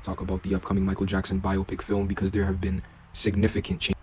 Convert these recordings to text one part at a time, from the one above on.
talk about the upcoming Michael Jackson biopic film because there have been significant changes.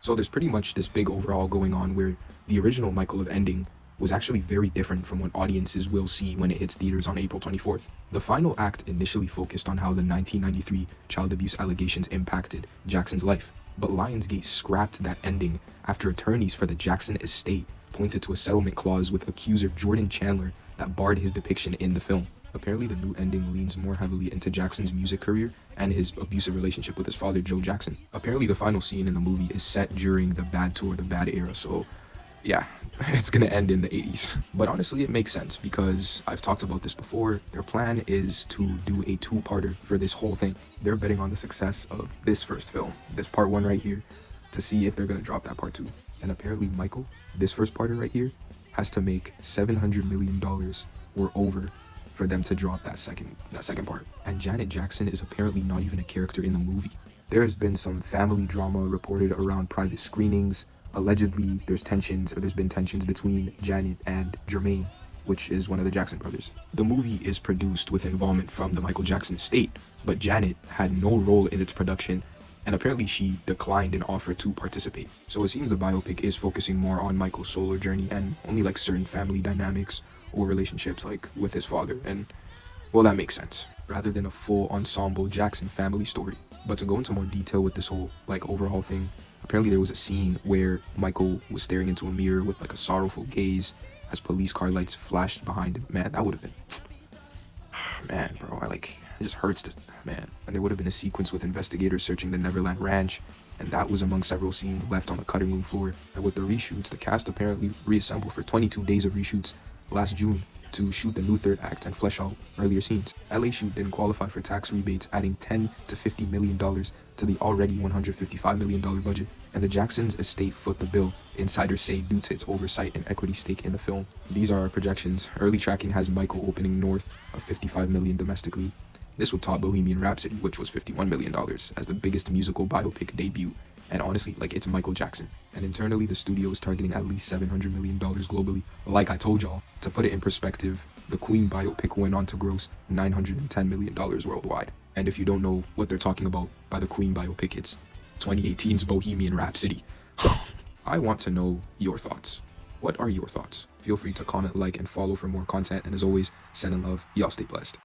So there's pretty much this big overhaul going on where the original Michael of Ending was actually very different from what audiences will see when it hits theaters on April 24th. The final act initially focused on how the 1993 child abuse allegations impacted Jackson's life, but Lionsgate scrapped that ending after attorneys for the Jackson estate pointed to a settlement clause with accuser Jordan Chandler that barred his depiction in the film. Apparently, the new ending leans more heavily into Jackson's music career and his abusive relationship with his father, Joe Jackson. Apparently, the final scene in the movie is set during the Bad Tour, the Bad era, so yeah, it's gonna end in the 80s. But honestly, it makes sense because I've talked about this before. Their plan is to do a two-parter for this whole thing. They're betting on the success of this first film, this part one right here, to see if they're gonna drop that part two. And apparently Michael, this first parter right here, has to make $700 million or over for them to drop that second part. And Janet Jackson is apparently not even a character in the movie. There has been some family drama reported around private screenings. Allegedly, there's been tensions between Janet and Jermaine, which is one of the Jackson brothers. The movie is produced with involvement from the Michael Jackson estate, but Janet had no role in its production, and apparently she declined an offer to participate. So it seems the biopic is focusing more on Michael's solo journey and only like certain family dynamics or relationships like with his father, and well, that makes sense, rather than a full ensemble Jackson family story. But to go into more detail with this whole like overhaul thing, apparently there was a scene where Michael was staring into a mirror with like a sorrowful gaze as police car lights flashed behind him. Man, that would have been man, bro, it just hurts to, man. And there would have been a sequence with investigators searching the Neverland Ranch, and that was among several scenes left on the cutting room floor. And with the reshoots, the cast apparently reassembled for 22 days of reshoots last June to shoot the new third act and flesh out earlier scenes. LA Shoot didn't qualify for tax rebates, adding $10 to $50 million to the already $155 million budget, and the Jacksons' estate foot the bill, insiders say, due to its oversight and equity stake in the film. These are our projections. Early tracking has Michael opening north of $55 million domestically. This would top Bohemian Rhapsody, which was $51 million, as the biggest musical biopic debut. And honestly, it's Michael Jackson. And internally, the studio is targeting at least $700 million globally. Like I told y'all, to put it in perspective, the Queen biopic went on to gross $910 million worldwide. And if you don't know what they're talking about by the Queen biopic, it's 2018's Bohemian Rhapsody. I want to know your thoughts. What are your thoughts? Feel free to comment, like, and follow for more content. And as always, send in love. Y'all stay blessed.